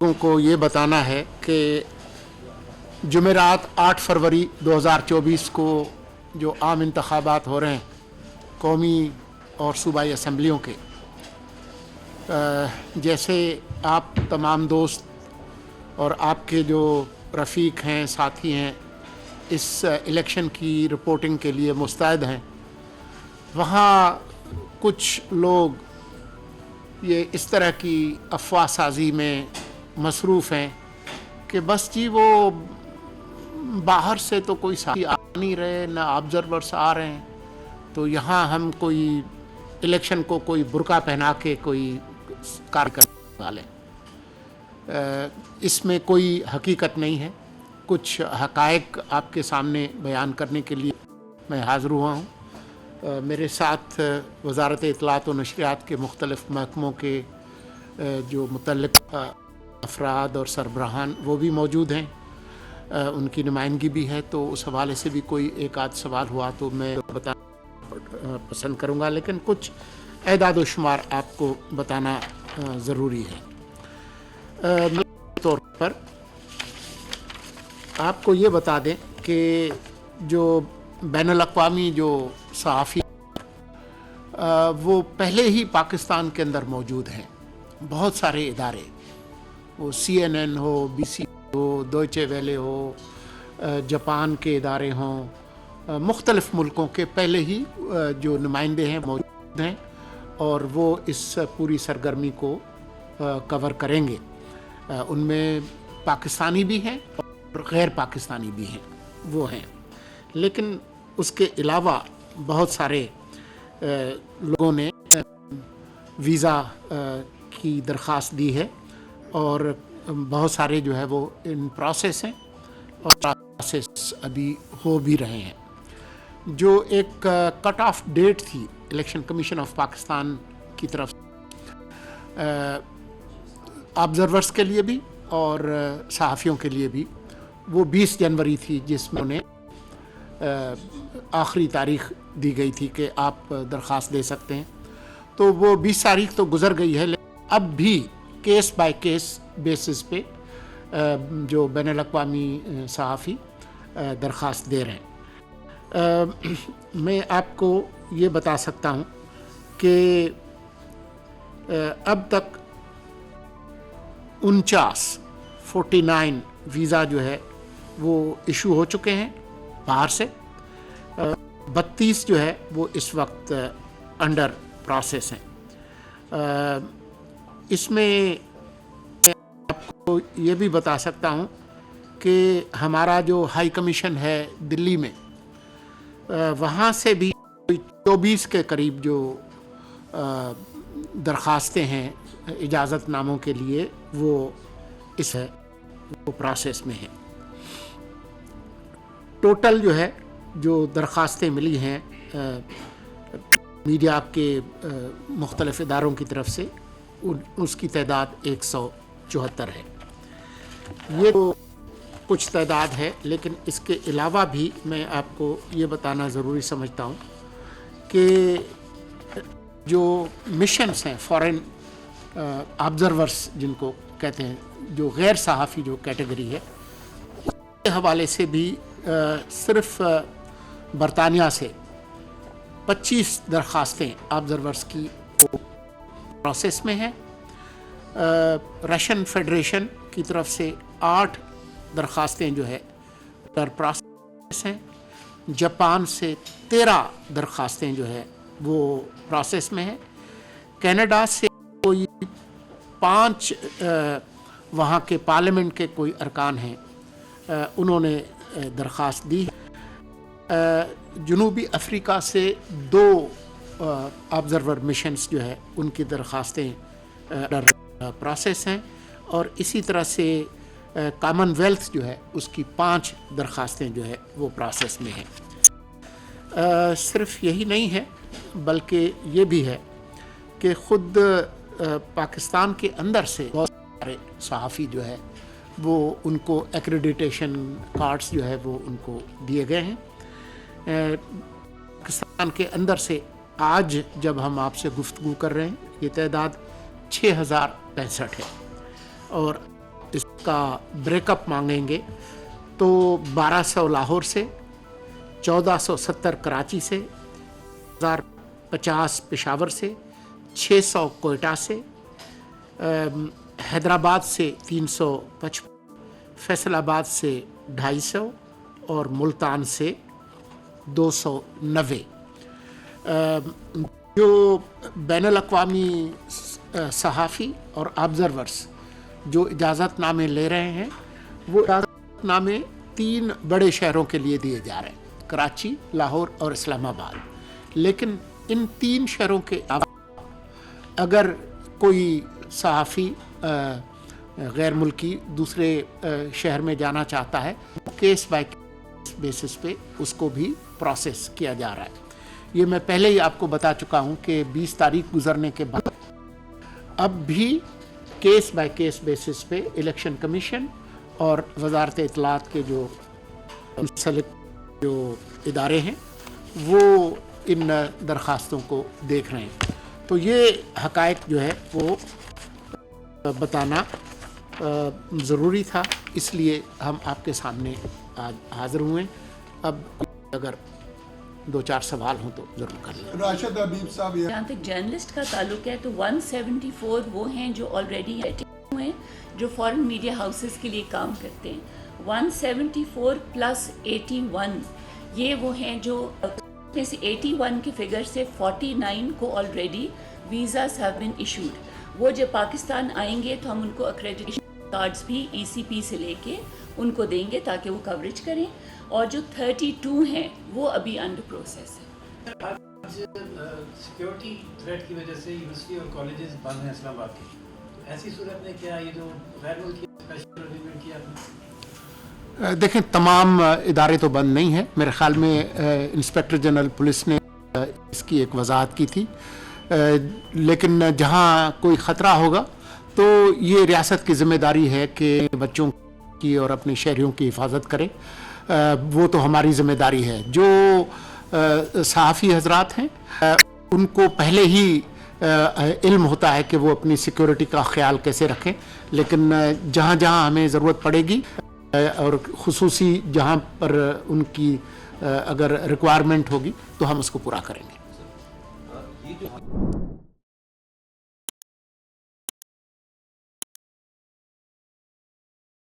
لوگوں کو یہ بتانا ہے کہ جمعرات 8 فروری 2024 کو جو عام انتخابات ہو رہے ہیں قومی اور صوبائی اسمبلیوں کے، جیسے آپ تمام دوست اور آپ کے جو رفیق ہیں، ساتھی ہیں، اس الیکشن کی رپورٹنگ کے لیے مستعد ہیں، وہاں کچھ لوگ یہ اس طرح کی افواہ سازی میں مصروف ہیں کہ بس جی وہ باہر سے تو کوئی ساتھی آ نہیں رہے، نہ آبزرورس آ رہے ہیں، تو یہاں ہم کوئی الیکشن کو کوئی برقع پہنا کے کوئی کار کرنے والے۔ اس میں کوئی حقیقت نہیں ہے۔ کچھ حقائق آپ کے سامنے بیان کرنے کے لیے میں حاضر ہوا ہوں۔ میرے ساتھ وزارت اطلاعات و نشریات کے مختلف محکموں کے جو متعلق افراد اور سربراہان وہ بھی موجود ہیں، ان کی نمائندگی بھی ہے، تو اس حوالے سے بھی کوئی ایک آدھ سوال ہوا تو میں بتانا پسند کروں گا، لیکن کچھ اعداد و شمار آپ کو بتانا ضروری ہے۔ طور پر آپ کو یہ بتا دیں کہ جو بین الاقوامی جو صحافی وہ پہلے ہی پاکستان کے اندر موجود ہیں، بہت سارے ادارے، وہ CNN ہو، BBC ہو، دوئچے ویلے ہو، جاپان کے ادارے ہوں، مختلف ملکوں کے پہلے ہی جو نمائندے ہیں موجود ہیں، اور وہ اس پوری سرگرمی کو کور کریں گے۔ ان میں پاکستانی بھی ہیں اور غیر پاکستانی بھی ہیں، وہ ہیں، لیکن اس کے علاوہ بہت سارے لوگوں نے ویزا کی درخواست دی ہے، اور بہت سارے جو ہے وہ ان پروسیس ہیں، اور پروسیس ابھی ہو بھی رہے ہیں۔ جو ایک کٹ آف ڈیٹ تھی الیکشن کمیشن آف پاکستان کی طرف آبزرورس کے لیے بھی اور صحافیوں کے لیے بھی، وہ 20 جنوری تھی، جس میں انہیں آخری تاریخ دی گئی تھی کہ آپ درخواست دے سکتے ہیں۔ تو وہ 20 تاریخ تو گزر گئی ہے، لیکن اب بھی کیس بائی کیس بیسس پہ جو بین الاقوامی صحافی درخواست دے رہے ہیں۔ میں آپ کو یہ بتا سکتا ہوں کہ اب تک 49 ویزا جو ہے وہ ایشو ہو چکے ہیں باہر سے، 32 جو ہے وہ اس وقت انڈر پروسیس ہیں۔ اس میں آپ کو یہ بھی بتا سکتا ہوں کہ ہمارا جو ہائی کمیشن ہے دلی میں، وہاں سے بھی 24 کے قریب جو درخواستیں ہیں اجازت ناموں کے لیے، وہ اس ہے وہ پروسیس میں ہیں۔ ٹوٹل جو ہے جو درخواستیں ملی ہیں میڈیا کے مختلف اداروں کی طرف سے، اس کی تعداد 174 ہے۔ یہ تو کچھ تعداد ہے، لیکن اس کے علاوہ بھی میں آپ کو یہ بتانا ضروری سمجھتا ہوں کہ جو مشنز ہیں، فارن آبزرورس جن کو کہتے ہیں، جو غیر صحافی جو کیٹیگری ہے، اس کے حوالے سے بھی صرف برطانیہ سے 25 درخواستیں آبزرورس کی پروسیس میں ہیں۔ رشین فیڈریشن کی طرف سے 8 درخواستیں جو ہے پروسیس ہیں۔ جاپان سے 13 درخواستیں جو ہے وہ پروسیس میں ہیں۔ کینیڈا سے کوئی 5 وہاں کے پارلیمنٹ کے کوئی ارکان ہیں، انہوں نے درخواست دی۔ جنوبی افریقہ سے 2 آبزرور مشنز جو ہے ان کی درخواستیں پروسیس ہیں، اور اسی طرح سے کامن ویلتھ جو ہے اس کی 5 درخواستیں جو ہے وہ پروسیس میں ہیں۔ صرف یہی نہیں ہے، بلکہ یہ بھی ہے کہ خود پاکستان کے اندر سے بہت سارے صحافی جو ہے وہ ان کو ایکریڈیٹیشن کارڈز جو ہے وہ ان کو دیے گئے ہیں۔ پاکستان کے اندر سے آج جب ہم آپ سے گفتگو کر رہے ہیں، یہ تعداد 6065 ہے، اور اس کا بریک اپ مانگیں گے تو 1200 لاہور سے، 1470 کراچی سے، 1050 پشاور سے، 600 کوئٹہ سے، حیدرآباد سے 355، فیصل آباد سے 250 اور ملتان سے 290۔ جو بین الاقوامی صحافی اور آبزرورس جو اجازت نامے لے رہے ہیں، وہ اجازت نامے 3 بڑے شہروں کے لیے دیے جا رہے ہیں، کراچی، لاہور اور اسلام آباد۔ لیکن ان 3 شہروں کے علاوہ اگر کوئی صحافی غیر ملکی دوسرے شہر میں جانا چاہتا ہے، کیس بائی کیس بیسس پہ اس کو بھی پروسیس کیا جا رہا ہے۔ یہ میں پہلے ہی آپ کو بتا چکا ہوں کہ 20 تاریخ گزرنے کے بعد اب بھی کیس بائی کیس بیسس پہ الیکشن کمیشن اور وزارت اطلاعات کے جو منسلک جو ادارے ہیں وہ ان درخواستوں کو دیکھ رہے ہیں۔ تو یہ حقائق جو ہے وہ بتانا ضروری تھا، اس لیے ہم آپ کے سامنے آج حاضر ہوئے۔ اب اگر 2-4 سوال ہوں تو ضرور کر لیں۔ راشد حبیب صاحب، جہاں تک جرنلسٹ کا تعلق ہے تو 174 وہ ہیں جو آلریڈی ہوئے ہیں، جو فورن میڈیا ہاؤسز کے لیے کام کرتے ہیں۔ 174 پلس 81 یہ وہ ہیں جو میں سے 81 کے فگر سے 49 کو already visas have been issued. وہ جب پاکستان آئیں گے تو ہم ان کو اکریڈیٹیشن کارڈز بھی ECP سے لے کے ان کو دیں گے تاکہ وہ کوریج کریں، اور جو 32 ہیں وہ ابھی انڈر پروسیس ہے۔ آج سیکیورٹی تھریٹ کی وجہ سے یونیورسٹی اور کالجز بند ہیں اسلام آباد کے، تو ایسی صورت میں کیا یہ جو غیر ملکی اسپیشل اگریمنٹ کیا آپ نے؟ دیکھیں، تمام ادارے تو بند نہیں ہیں۔ میرے خیال میں انسپیکٹر جنرل پولیس نے اس کی ایک وضاحت کی تھی، لیکن جہاں کوئی خطرہ ہوگا تو یہ ریاست کی ذمہ داری ہے کہ بچوں کی اور اپنے شہریوں کی حفاظت کرے، وہ تو ہماری ذمہ داری ہے۔ جو صحافی حضرات ہیں ان کو پہلے ہی علم ہوتا ہے کہ وہ اپنی سیکیورٹی کا خیال کیسے رکھیں، لیکن جہاں جہاں ہمیں ضرورت پڑے گی اور خصوصی جہاں پر ان کی اگر ریکوائرمنٹ ہوگی تو ہم اس کو پورا کریں گے۔